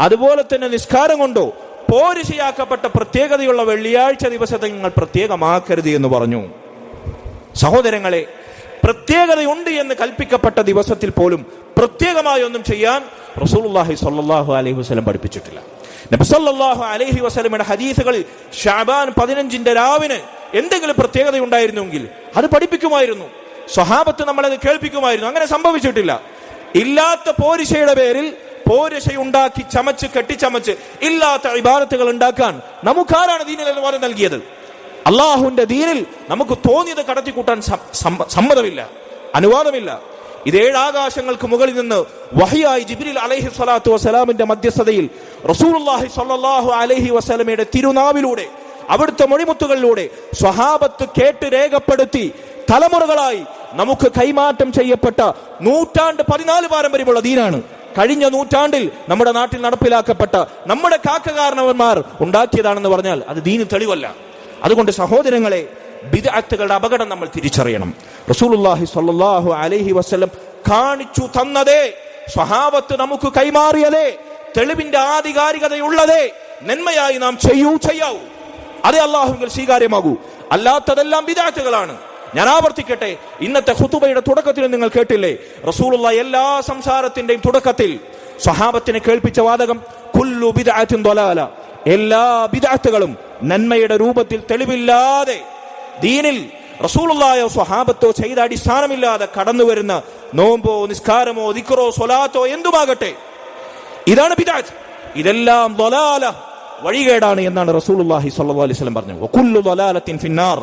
അതുപോലെ തന്നെ നിസ്കാരം കൊണ്ടോ പോരിശയാക്കപ്പെട്ട പ്രത്യേകതയുള്ള വെള്ളിയാഴ്ച ദിവസത്തെ നിങ്ങൾ പ്രത്യേകമാക്കരുത് എന്ന് പറഞ്ഞു. സഹോദരങ്ങളെ, പ്രത്യേകതയുണ്ട് എന്ന് കൽപ്പിക്കപ്പെട്ട ദിവസത്തിൽ പോലും പ്രത്യേകമായി ഒന്നും ചെയ്യാൻ റസൂലുള്ളാഹി സ്വല്ലല്ലാഹു അലൈഹി വസല്ലം പഠിപ്പിച്ചിട്ടില്ല. നബി സല്ലല്ലാഹു അലൈഹി വസല്ലമയുടെ ഹദീസുകളിൽ ശഅബാൻ 15 രാവിന് എന്തെങ്കിലും പ്രത്യേകത ഉണ്ടായിരുന്നെങ്കിൽ അത് പഠിപ്പിക്കുമായിരുന്നു. സ്വഹാബത്ത് നമ്മളത് കേൾപ്പിക്കുമായിരുന്നു. അങ്ങനെ സംഭവിച്ചിട്ടില്ല. ഇല്ലാത്ത പോരിശയുടെ പേരിൽ പോരിശയുണ്ടാക്കി ചമച്ച് കെട്ടിച്ചമച്ച് ഇല്ലാത്ത ഇബാദത്തുകൾ ഉണ്ടാക്കാൻ നമുക്കാരാണ് ദീനിൽ അനുവാദം നൽകിയത്? അള്ളാഹുവിന്റെ ദീനിൽ നമുക്ക് തോന്നിയത് കടത്തിക്കൂട്ടാൻ സമ്മതമില്ല, അനുവാദമില്ല. ഇത് 7 ആകാശങ്ങൾക്ക് മുകളിൽ നിന്ന് വഹിയായി ജിബ്രീൽ അലൈഹി സ്വലാത്തു വസ്സലാമിന്റെ മധ്യസ്ഥതയിൽ റസൂലുള്ളാഹി സ്വല്ലല്ലാഹു അലൈഹി വസല്ലമയുടെ തിരുനാവിലൂടെ അവിടുത്തെ മൊഴിമുത്തുകളിലൂടെ സ്വഹാബത്ത് കേട്ട് രേഖപ്പെടുത്തി തലമുറകളായി നമുക്ക് കൈമാറ്റം ചെയ്യപ്പെട്ട 14 പാരമ്പര്യമുള്ള ദീനാണ്. കഴിഞ്ഞ നൂറ്റാണ്ടിൽ നമ്മുടെ നാട്ടിൽ നടപ്പിലാക്കപ്പെട്ട നമ്മുടെ കാരണവന്മാർ ഉണ്ടാക്കിയതാണെന്ന് പറഞ്ഞാൽ അത് ദീന് തെളിവല്ല. അതുകൊണ്ട് സഹോദരങ്ങളെ, ബിദ്അത്തുകളുടെ അപകടം നമ്മൾ തിരിച്ചറിയണം. റസൂലുള്ളാഹി സ്വല്ലല്ലാഹു അലൈഹി വസല്ലം കാണിച്ചു തന്നതേ, സ്വഹാബത്ത് നമുക്ക് കൈമാറിയതേ, തെളിവിന്റെ ആധികാരികതയുള്ളതേ നന്മയായി നാം ചെയ്യാവൂ. അതേ അല്ലാഹുവിൽ സ്വീകാര്യമാകൂ. അല്ലാത്തതെല്ലാം ബിദ്അത്തുകളാണ്. ഞാൻ ആവർത്തിക്കട്ടെ, ഇന്നത്തെ ഖുതുബയുടെ തുടക്കത്തിൽ നിങ്ങൾ കേട്ടില്ലേ, റസൂലുള്ളാഹി എല്ലാ സംസാരത്തിന്റെയും തുടക്കത്തിൽ സ്വഹാബത്തിനെ കേൾപ്പിച്ച വാദകം കുല്ലു ബിദ്അത്തിൻ ദലാല, എല്ലാ ബിദ്അത്തുകളും നന്മയുടെ രൂപത്തിൽ തെളിവില്ലാതെ ദീനിൽ റസൂലുള്ളാഹിയോ സ്വഹാബത്തോ ചെയ്ത അടിസ്ഥാനമില്ലാതെ കടന്നു വരുന്ന നോമ്പോ നിസ്കാരമോ ദിക്റോ സ്വലാത്തോ എന്തുമാകട്ടെ, ഇതാണ് ബിദ്അത്ത്. ഇതെല്ലാം ദലാല, വഴികേടാണ് എന്നാണ് റസൂലുള്ളാഹി സ്വല്ലല്ലാഹു അലൈഹി വസല്ലം പറഞ്ഞത്. വകുല്ലു ദലാലത്തിൻ ഫിന്നാർ,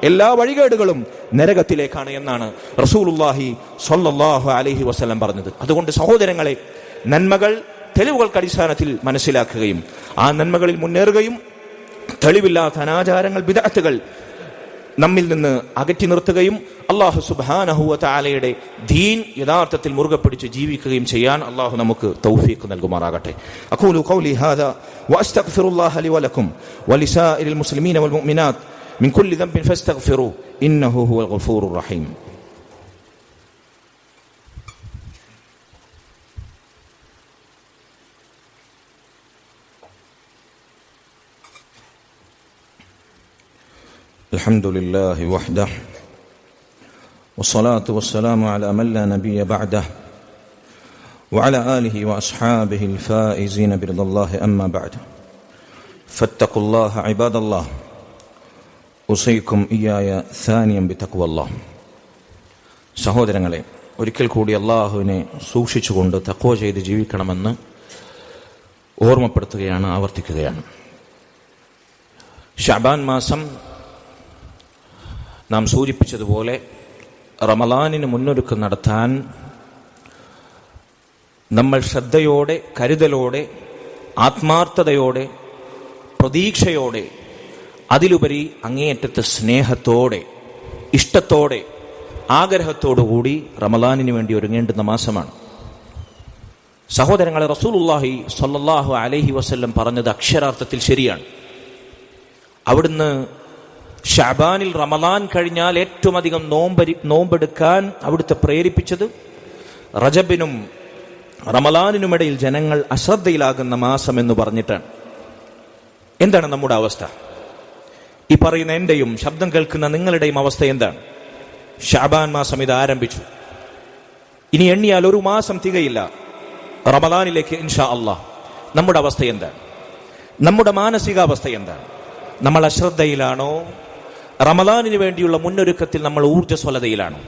എല്ലാ വഴികേടുകളും നരകത്തിലേക്കാണ് എന്നാണ് റസൂലുള്ളാഹി സ്വല്ലല്ലാഹു അലൈഹി വസല്ലം പറഞ്ഞത്. അതുകൊണ്ട് സഹോദരങ്ങളെ, നന്മകൾ തെളിവുകൾക്ക് അടിസ്ഥാനത്തിൽ മനസ്സിലാക്കുകയും ആ നന്മകളിൽ മുന്നേറുകയും തെളിവില്ലാത്ത അനാചാരങ്ങൾ ബിദ്അത്തുകൾ നമ്മിൽ നിന്ന് അകറ്റി നിർത്തുകയും അല്ലാഹു സുബ്ഹാനഹു വ തആലയുടെ ദീൻ യഥാർത്ഥത്തിൽ മുറുകെ പിടിച്ച് ജീവിക്കുകയും ചെയ്യാൻ അല്ലാഹു നമുക്ക് തൗഫീഖ് നൽകുമാറാകട്ടെ. അഖൂലു ഖൗലി ഹാദാ വഅസ്തഗ്ഫിറുല്ലാഹ ലി വലക്കും വലിസാഇരിൽ മുസ്ലിമീന വൽ മുഅ്മിനാത്ത് മിൻ കുല്ലി ദംബിൻ ഫസ്തഗ്ഫിറൂ ഇന്നഹു ഹുവൽ ഗഫൂറുർ റഹീം. الحمد لله وحده والصلاة والسلام على من لا نبي بعده وعلى آله وأصحابه الفائزين برضا الله أما بعد فاتقوا الله عباد الله أوصيكم إياي ثانيا بتقوى الله. സഹോദരങ്ങളെ, ഒരിക്കൽ കൂടി അല്ലാഹുവിനെ സൂക്ഷിച്ചുകൊണ്ട് തഖ്വ ചെയ്ത് ജീവിക്കണമെന്ന് ഓർമ്മപ്പെടുത്തുകയാണ്, ആവർത്തിക്കുകയാണ്. ശഅബാൻ മാസം നാം സൂചിപ്പിച്ചതുപോലെ റമളാനിന് മുന്നൊരുക്കം നടത്താൻ നമ്മൾ ശ്രദ്ധയോടെ, കരുതലോടെ, ആത്മാർത്ഥതയോടെ, പ്രതീക്ഷയോടെ, അതിലുപരി അങ്ങേയറ്റത്തെ സ്നേഹത്തോടെ, ഇഷ്ടത്തോടെ, ആഗ്രഹത്തോടുകൂടി റമളാനിന് വേണ്ടി ഒരുങ്ങേണ്ടുന്ന മാസമാണ്. സഹോദരങ്ങളെ, റസൂലുള്ളാഹി സ്വല്ലല്ലാഹു അലൈഹി വസല്ലം പറഞ്ഞത് അക്ഷരാർത്ഥത്തിൽ ശരിയാണ്. അവിടുന്ന് ശഅബാനിൽ റമളാൻ കഴിഞ്ഞാൽ ഏറ്റവും അധികം നോമ്പെടുക്കാൻ അവിടുത്തെ പ്രേരിപ്പിച്ചത് റജബിനും റമളാനിനുമിടയിൽ ജനങ്ങൾ അശ്രദ്ധയിലാകുന്ന മാസം എന്ന് പറഞ്ഞിട്ടാണ്. എന്താണ് നമ്മുടെ അവസ്ഥ? ഈ പറയുന്ന എന്റെയും ശബ്ദം കേൾക്കുന്ന നിങ്ങളുടെയും അവസ്ഥ എന്താണ്? ശഅബാൻ മാസം ഇത് ആരംഭിച്ചു, ഇനി എണ്ണിയാൽ ഒരു മാസം തികയില്ല റമളാനിലേക്ക് ഇൻഷാ അല്ലാഹ്. നമ്മുടെ അവസ്ഥ എന്താണ്? നമ്മുടെ മാനസികാവസ്ഥ എന്താണ്? നമ്മൾ അശ്രദ്ധയിലാണോ? റമളാനിന് വേണ്ടിയുള്ള മുന്നൊരുക്കത്തിൽ നമ്മൾ ഊർജ്ജസ്വലതയിലാണോ?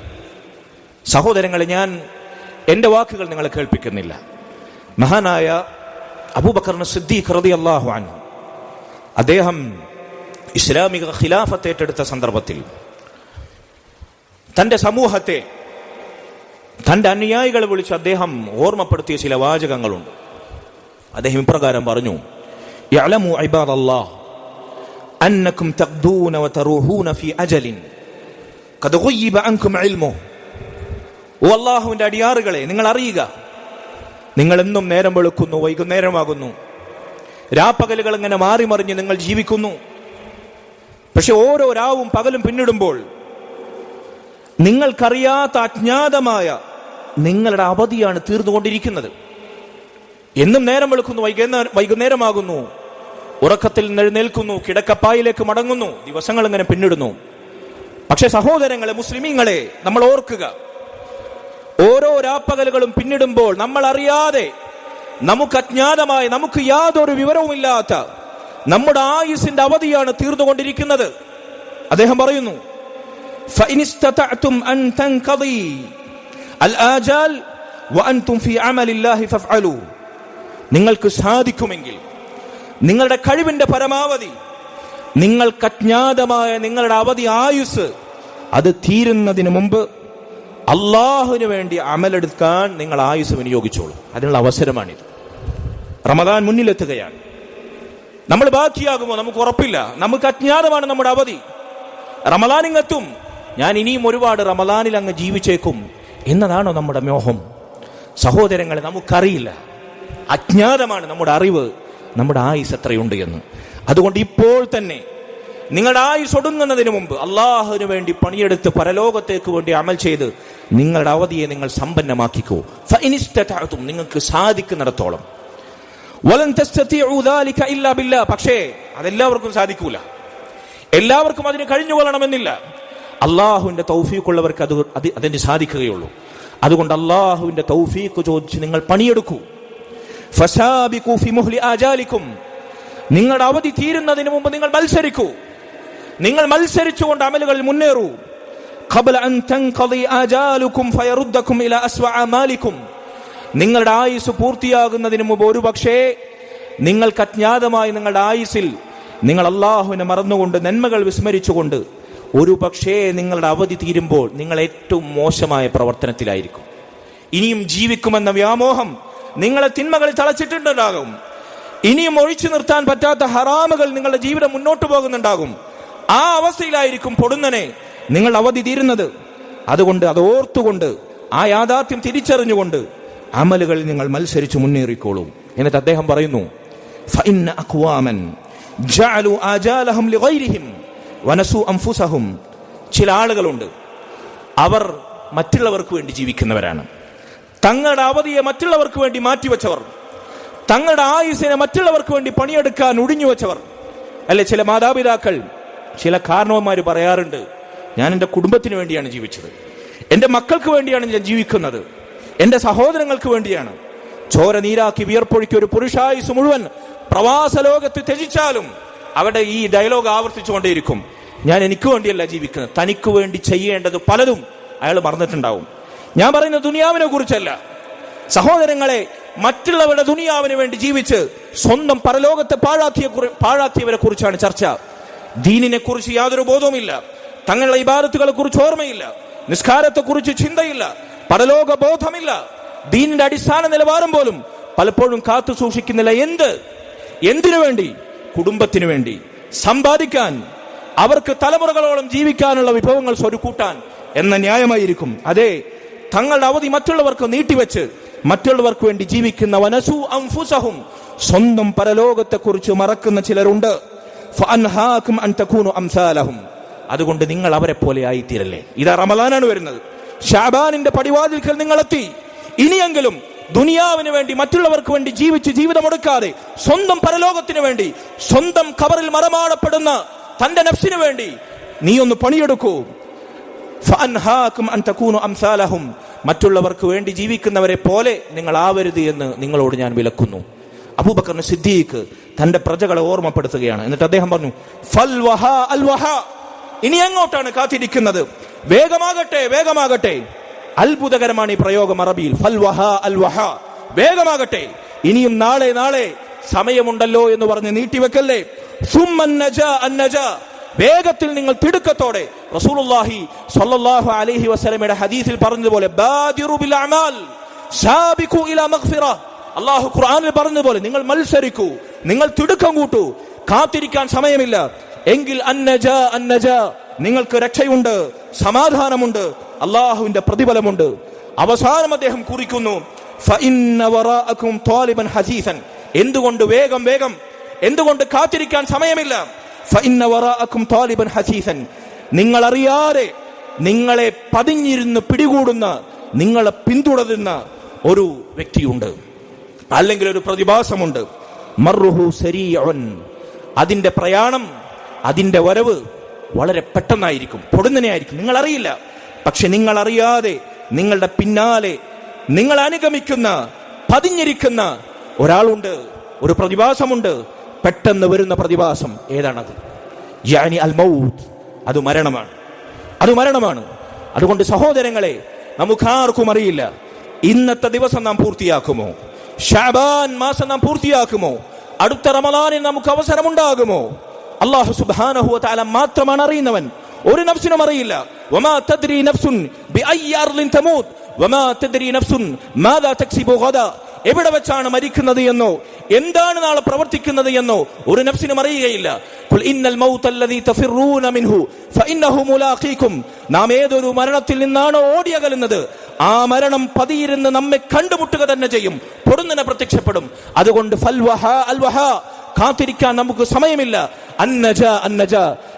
സഹോദരങ്ങളെ, ഞാൻ എന്റെ വാക്കുകൾ നിങ്ങളെ കേൾപ്പിക്കുന്നില്ല. മഹാനായ അബൂബക്കർ സിദ്ദീഖ് റളിയല്ലാഹു അൻഹു, അദ്ദേഹം ഇസ്ലാമിക ഖിലാഫത്ത് ഏറ്റെടുത്ത സന്ദർഭത്തിൽ തന്റെ സമൂഹത്തെ, തന്റെ അനുയായികളെ വിളിച്ച് അദ്ദേഹം ഓർമ്മപ്പെടുത്തിയ ചില വാചകങ്ങളുണ്ട്. അദ്ദേഹം ഇപ്രകാരം പറഞ്ഞു: യഅലമു ഇബാദല്ലാഹ് അന്നകും തഖ്ദൂന വതറൂഹൂന ഫീ അജലിൻ ഖദ് ഗുയിബ അൻകും ഇൽമുഹു. ഓ അല്ലാഹുവിന്റെ അടിയാറുകളെ, നിങ്ങൾ അറിയുക, നിങ്ങൾ എന്നും നേരം വെളുക്കുന്നു, വൈകുന്നേരമാകുന്നു, രാപ്പകലുകൾ ഇങ്ങനെ മാറി മറിഞ്ഞ് നിങ്ങൾ ജീവിക്കുന്നു. പക്ഷെ ഓരോ രാവും പകലും പിന്നിടുമ്പോൾ നിങ്ങൾക്കറിയാത്ത അജ്ഞാതമായ നിങ്ങളുടെ അവധിയാണ് തീർന്നുകൊണ്ടിരിക്കുന്നത്. എന്നും നേരം വെളുക്കുന്നു, വൈകുന്നേരമാകുന്നു, ഉറക്കത്തിൽ എഴുന്നേൽക്കുന്നു, കിടക്കപ്പായിലേക്ക് മടങ്ങുന്നു, ദിവസങ്ങൾ ഇങ്ങനെ പിന്നിടുന്നു. പക്ഷെ സഹോദരങ്ങളെ, മുസ്ലിമീങ്ങളെ, നമ്മൾ ഓർക്കുക, ഓരോ രാപ്പകലുകളും പിന്നിടുമ്പോൾ നമ്മൾ അറിയാതെ, നമുക്ക് അജ്ഞാതമായി, നമുക്ക് യാതൊരു വിവരവുമില്ലാത്ത നമ്മുടെ ആയുസിന്റെ അവധിയാണ് തീർന്നുകൊണ്ടിരിക്കുന്നത്. അദ്ദേഹം പറയുന്നു: ഫഇനിസ്തതഅതും അൻ തൻഖദി അൽ-ആജാൽ വഅൻതും ഫീ അമലില്ലാഹി ഫഫ്അലൂ. നിങ്ങൾക്ക് സാധിക്കുമെങ്കിൽ നിങ്ങളുടെ കഴിവിന്റെ പരമാവധി, നിങ്ങൾക്ക് അജ്ഞാതമായ നിങ്ങളുടെ അവധി ആയുസ് അത് തീരുന്നതിന് മുമ്പ് അള്ളാഹുവിന് വേണ്ടി അമലെടുക്കാൻ നിങ്ങൾ ആയുസ് വിനിയോഗിച്ചോളൂ. അതിനുള്ള അവസരമാണിത്. റമദാൻ മുന്നിലെത്തുകയാണ്. നമ്മൾ ബാക്കിയാകുമോ നമുക്ക് ഉറപ്പില്ല. നമുക്ക് അജ്ഞാതമാണ് നമ്മുടെ അവധി. റമളാനിങ്ങെത്തും, ഞാൻ ഇനിയും ഒരുപാട് റമളാനിൽ അങ്ങ് ജീവിച്ചേക്കും എന്നതാണോ നമ്മുടെ മോഹം? സഹോദരങ്ങളെ, നമുക്കറിയില്ല, അജ്ഞാതമാണ് നമ്മുടെ അറിവ്, നമ്മുടെ ആയുസ് എത്രയുണ്ട് എന്ന്. അതുകൊണ്ട് ഇപ്പോൾ തന്നെ നിങ്ങളുടെ ആയുസ് ഒടുങ്ങുന്നതിന് മുമ്പ് അള്ളാഹുവിന് വേണ്ടി പണിയെടുത്ത് പരലോകത്തേക്ക് വേണ്ടി അമൽ ചെയ്ത് നിങ്ങളുടെ അവധിയെ നിങ്ങൾ സമ്പന്നമാക്കിക്കോ. ഫഇനിസ്തതഅതും, നിങ്ങൾക്ക് സാധിക്കുന്നിടത്തോളം. വലൻ തസ്തതിഉ ദാലിക ഇല്ലാ ബില്ലാഹ്, പക്ഷേ അതെല്ലാവർക്കും സാധിക്കൂല, എല്ലാവർക്കും അതിന് കഴിഞ്ഞുകൊള്ളണമെന്നില്ല. അള്ളാഹുവിന്റെ തൗഫീഖുള്ളവർക്ക് അതിന് സാധിക്കുകയുള്ളൂ. അതുകൊണ്ട് അള്ളാഹുവിന്റെ തൗഫീഖ് ചോദിച്ച് നിങ്ങൾ പണിയെടുക്കൂ. ഫസാബിഖു ഫി മുഹ്ലി ആജാലിക്കും, നിങ്ങളുടെ അവധി തീരുന്നതിന് മുമ്പ് നിങ്ങൾ മത്സരിക്കൂ. നിങ്ങൾ മത്സരിച്ചുകൊണ്ട് അമലുകളിൽ മുന്നേറൂ. ഖബ്ല അൻ തൻഖദി ആജാലുക്കും ഫയറുദ്ദക്കും ഇലാ അസ്വഅ അമാലിക്കും, നിങ്ങളുടെ ആയുസ് പൂർത്തിയാകുന്നതിന് മുമ്പ് ഒരുപക്ഷേ നിങ്ങൾക്ക് അജ്ഞാതമായി നിങ്ങളുടെ ആയുസിൽ നിങ്ങൾ അള്ളാഹുവിനെ മറന്നുകൊണ്ട് നന്മകൾ വിസ്മരിച്ചുകൊണ്ട് ഒരു പക്ഷേ നിങ്ങളുടെ അവധി തീരുമ്പോൾ നിങ്ങൾ ഏറ്റവും മോശമായ പ്രവർത്തനത്തിലായിരിക്കും. ഇനിയും ജീവിക്കുമെന്ന വ്യാമോഹം നിങ്ങളെ തിന്മകളിൽ തളച്ചിട്ടുണ്ടാകും. ഇനിയും ഒഴിച്ചു നിർത്താൻ പറ്റാത്ത ഹറാമുകൾ നിങ്ങളുടെ ജീവിതം മുന്നോട്ട് പോകുന്നുണ്ടാകും. ആ അവസ്ഥയിലായിരിക്കും പൊടുന്നനെ നിങ്ങൾ അവധി തീരുന്നത്. അതുകൊണ്ട് അത് ഓർത്തുകൊണ്ട് ആ യാഥാർത്ഥ്യം തിരിച്ചറിഞ്ഞുകൊണ്ട് അമലുകളിൽ നിങ്ങൾ മത്സരിച്ച് മുന്നേറിക്കോളൂ. എന്നിട്ട് അദ്ദേഹം പറയുന്നു, ഫഇന്ന അഖ്വാമൻ ജഅലു ആജാലഹും ലിഗൈരിഹിം വനസു അൻഫുസഹും, ചില ആളുകളുണ്ട്, അവർ മറ്റുള്ളവർക്ക് വേണ്ടി ജീവിക്കുന്നവരാണ്. തങ്ങളുടെ അവധിയെ മറ്റുള്ളവർക്ക് വേണ്ടി മാറ്റിവെച്ചവർ, തങ്ങളുടെ ആയുസിനെ മറ്റുള്ളവർക്ക് വേണ്ടി പണിയെടുക്കാൻ ഒഴിഞ്ഞു വെച്ചവർ. അല്ലെ, ചില മാതാപിതാക്കൾ, ചില കാരണവന്മാർ പറയാറുണ്ട്, ഞാൻ എൻ്റെ കുടുംബത്തിന് വേണ്ടിയാണ് ജീവിച്ചത്, എൻ്റെ മക്കൾക്ക് വേണ്ടിയാണ് ഞാൻ ജീവിക്കുന്നത്, എൻ്റെ സഹോദരങ്ങൾക്ക് വേണ്ടിയാണ്. ചോര നീരാക്കി വിയർപ്പൊഴുക്കി ഒരു പുരുഷായുസ് മുഴുവൻ പ്രവാസ ലോകത്ത് ത്യജിച്ചാലും അവിടെ ഈ ഡയലോഗ് ആവർത്തിച്ചുകൊണ്ടേയിരിക്കും, ഞാൻ എനിക്ക് വേണ്ടിയല്ല ജീവിക്കുന്നത്, തനിക്ക് വേണ്ടി ചെയ്യേണ്ടത് പലതും അയാൾ മറന്നിട്ടുണ്ടാവും. ഞാൻ പറയുന്നത് ദുനിയാവിനെ കുറിച്ചല്ല സഹോദരങ്ങളെ, മറ്റുള്ളവരുടെ ദുനിയാവിന് വേണ്ടി ജീവിച്ച് സ്വന്തം പരലോകത്തെ പാഴാക്കിയവരെ കുറിച്ചാണ് ചർച്ച. ദീനിനെ കുറിച്ച് യാതൊരു ബോധവുമില്ല, തങ്ങളുടെ ഇബാദത്തുകളെ കുറിച്ച് ഓർമ്മയില്ല, നിസ്കാരത്തെ കുറിച്ച് ചിന്തയില്ല, പരലോക ബോധമില്ല, ദീനിന്റെ അടിസ്ഥാന നിലവാരം പോലും പലപ്പോഴും കാത്തു സൂക്ഷിക്കുന്നില്ല. എന്തിനു വേണ്ടി? കുടുംബത്തിനു വേണ്ടി, സമ്പാദിക്കാൻ, അവർക്ക് തലമുറകളോളം ജീവിക്കാനുള്ള വിഭവങ്ങൾ സ്വരുക്കൂട്ടാൻ എന്ന ന്യായമായിരിക്കും. അതെ, തങ്ങളുടെ അവധി മറ്റുള്ളവർക്ക് നീട്ടിവെച്ച് മറ്റുള്ളവർക്ക് വേണ്ടി ജീവിക്കുന്ന വനസു അൻഫുസഹും, സ്വന്തം പരലോകത്തെ കുറിച്ച് മറക്കുന്ന ചിലരുണ്ട്. ഫഅൻഹാകും അൻ തകൂനു അംസാലഹും, അതുകൊണ്ട് നിങ്ങൾ അവരെ പോലെ ആയിത്തീരല്ലേ. ഇതാ റമളാനാണ് വരുന്നത്, ശഅബാനിന്റെ പടിവാതിൽക്കൽ നിങ്ങളെത്തി. ഇനിയെങ്കിലും ദുനിയാവിന് വേണ്ടി മറ്റുള്ളവർക്ക് വേണ്ടി ജീവിച്ച് ജീവിതമൊടുക്കാതെ സ്വന്തം പരലോകത്തിന് വേണ്ടി, സ്വന്തം ഖബറിൽ മറമാടപ്പെടുന്ന തന്റെ നഫ്സിന് വേണ്ടി നീ ഒന്ന് പണിയെടുക്കൂ. ഫഅൻഹാകും അൻ തകൂനു അംസാലഹും, മറ്റുള്ളവർക്ക് വേണ്ടി ജീവിക്കുന്നവരെ പോലെ നിങ്ങൾ ആവരുത് എന്ന് നിങ്ങളോട് ഞാൻ വിലക്കുന്നു. അബൂബക്കർ സിദ്ദീഖ് തന്റെ പ്രജകളെ ഓർമ്മപ്പെടുത്തുകയാണ്. എന്നിട്ട് അദ്ദേഹം പറഞ്ഞു, ഫൽ വഹാ അൽ വഹാ, ഇനി എങ്ങോട്ടാണ് കാത്തിരിക്കുന്നത്? വേഗമാകട്ടെ, വേഗമാകട്ടെ. അത്ഭുതകരമാണ് ഈ പ്രയോഗം അറബിയിൽ, ഫൽ വഹാ അൽ വഹാ, വേഗമാകട്ടെ, ഇനിയും നാളെ നാളെ സമയമുണ്ടല്ലോ എന്ന് പറഞ്ഞ് നീട്ടിവെക്കല്ലേ. സുമ്മൻ നജാ അൻ നജാ, വേഗത്തിൽ നിങ്ങൾ തിടുക്കത്തോടെ. റസൂലുള്ളാഹി സ്വല്ലല്ലാഹു അലൈഹി വസല്ലമയുടെ ഹദീസിൽ പറഞ്ഞതുപോലെ, ബാദിറു ബിൽ അമാൽ സാബിഖു ഇലാ മഗ്ഫിറ, അല്ലാഹു ഖുർആനിൽ പറഞ്ഞതുപോലെ നിങ്ങൾ മത്സരിക്കൂ, നിങ്ങൾ തിടുക്കം കൂട്ടൂ, കാത്തിരിക്കാൻ സമയമില്ല. എങ്കിൽ അന്നജാ അന്നജാ, നിങ്ങൾക്ക് രക്ഷയുണ്ട്, സമാധാനമുണ്ട്, അല്ലാഹുവിന്റെ പ്രതിഫലമുണ്ട്. അവസാനം അദ്ദേഹം കുറിക്കുന്നു, ഫഇന്ന വറാഅകും ത്വാലിബൻ ഹസീസൻ, എന്തുകൊണ്ട് വേഗം വേഗം, എന്തുകൊണ്ട് കാത്തിരിക്കാൻ സമയമില്ല? ഫഇന്ന വറാഅകും ത്വാലിബൻ ഹസീസൻ, നിങ്ങൾ അറിയാതെ നിങ്ങളെ പതിഞ്ഞിരുന്ന് പിടികൂടുന്ന, നിങ്ങളെ പിന്തുടരുന്ന ഒരു വ്യക്തിയുണ്ട്, അല്ലെങ്കിൽ ഒരു പ്രതിഭാസമുണ്ട്. മർറുഹു സരീഉൻ, അതിന്റെ പ്രയാണം, അതിന്റെ വരവ് വളരെ പെട്ടെന്നായിരിക്കും, പൊടുന്നനെയായിരിക്കും, നിങ്ങൾ അറിയില്ല. പക്ഷെ നിങ്ങൾ അറിയാതെ നിങ്ങളുടെ പിന്നാലെ നിങ്ങൾ അനുഗമിക്കുന്ന, പതിഞ്ഞിരിക്കുന്ന ഒരാളുണ്ട്, ഒരു പ്രതിഭാസമുണ്ട്, പെട്ടെന്ന് വരുന്ന പ്രതിഭാസം. ഏതാണത്? യാനി അൽ മൗത്ത്, അത് മരണമാണ്, അത് മരണമാണ്. അതുകൊണ്ട് സഹോദരങ്ങളെ, നമുക്കാർക്കും അറിയില്ല ഇന്നത്തെ ദിവസം നാം പൂർത്തിയാക്കുമോ, ശഅബാൻ മാസം നാം പൂർത്തിയാക്കുമോ, അടുത്ത റമളാനിൽ നമുക്ക് അവസരമുണ്ടാകുമോ? അല്ലാഹു സുബ്ഹാനഹു വ തആല മാത്രമാണ് അറിയുന്നവൻ, ഒരു നഫ്സിനും അറിയില്ല. വമാ തദ്രി നഫ്സുൻ ബിഅയ്യി അർളിൻ തമൂത് വമാ തദ്രി നഫ്സുൻ മാദാ തക്സിബു ഗദാ, എവിടെ വെച്ചാണ് മരിക്കുന്നത് എന്നോ എന്താണ് നാളെ പ്രവർത്തിക്കുന്നത് എന്നോ ഒരു നഫ്സിനും അറിയുകയില്ല. ഖുൽ ഇന്നൽ മൗതല്ലദീ തഫിറൂന മിൻഹു ഫഇന്നഹു മുലാഖീകും. നാം ഏതൊരു മരണത്തിൽ നിന്നാണോ ഓടിയകലുന്നത് ആ മരണം പതിയിരുന്ന് നമ്മെ കണ്ടുമുട്ടുക തന്നെ ചെയ്യും, പൊടുന്നനെ പ്രത്യക്ഷപ്പെടും. അതുകൊണ്ട് കാത്തിരിക്കാൻ നമുക്ക് സമയമില്ല. അന്നജ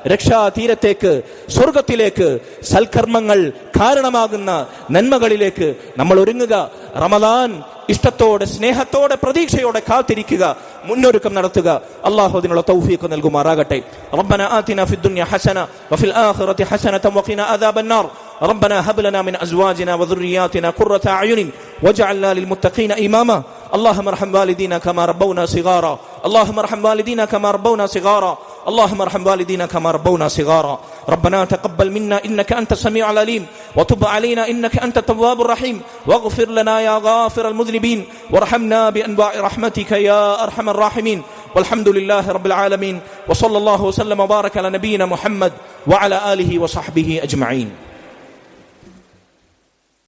രക്ഷാ തീരത്തേക്ക്, സ്വർഗത്തിലേക്ക്, സൽക്കർമ്മങ്ങൾ കാരണമാകുന്ന നന്മകളിലേക്ക് നമ്മൾ ഒരുങ്ങുക. റമദാൻ ഇഷ്ടത്തോടെ, സ്നേഹത്തോടെ, പ്രതീക്ഷയോടെ കാത്തിരിക്കുക, മുന്നൊരുക്കം നടത്തുക. അല്ലാഹു അതിനുള്ള തൗഫീഖ് നൽകുമാറാകട്ടെ. റബ്ബനാ ആതിനാ ഫിദ്ദുനിയ ഹസന വഫിൽ ആഖിറതി ഹസനതൻ വഖിനാ അദാബന്നാർ. ربنا هب لنا من ازواجنا وذرياتنا قرة اعين واجعلنا للمتقين اماما. اللهم ارحم والدينا كما ربونا صغارا. اللهم ارحم والدينا كما ربونا صغارا. اللهم ارحم والدينا كما ربونا صغارا. ربنا تقبل منا انك انت السميع العليم وتب علينا انك انت التواب الرحيم واغفر لنا يا غافر المذنبين وارحمنا بانواع رحمتك يا ارحم الراحمين. والحمد لله رب العالمين وصلى الله وسلم وبارك على نبينا محمد وعلى اله وصحبه اجمعين.